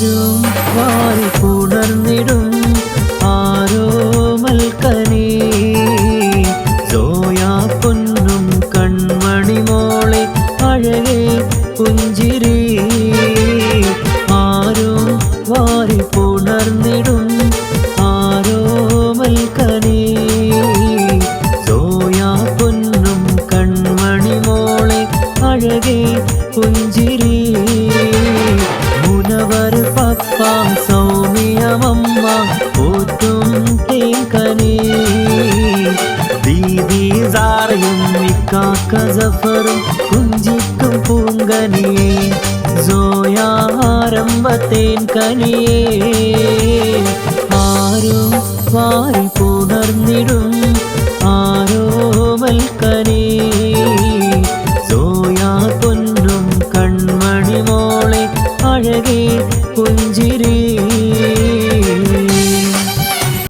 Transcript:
ആരും വാരി പുണർന്നിടും ആരോമൽക്കനീ സോയാ പൊന്നും കൺമണി മോളെ അഴകേ പുഞ്ചിരി ആരും വാരി പുണർന്നിടും ആരോമൽക്കനീ സോയാ പൊന്നും കൺമണി മോളെ അഴകേ പുഞ്ചിരി മുനവർ പപ്പ സൗമ്യമമ്മ പോറ്റും തേങ്കനീ ദീദി സാറയും ഇക്കാക്ക സഫറും കുഞ്ചിക്കും പൂങ്കനിയേ സോയാ ആരംഭത്തേൻ കനിയേ ആരും വാരി പുണർന്നിടും ആരോമൽക്കനീ സോയാ പൊന്നും കൺമണി മോളെ അഴകേ പുഞ്ചിരി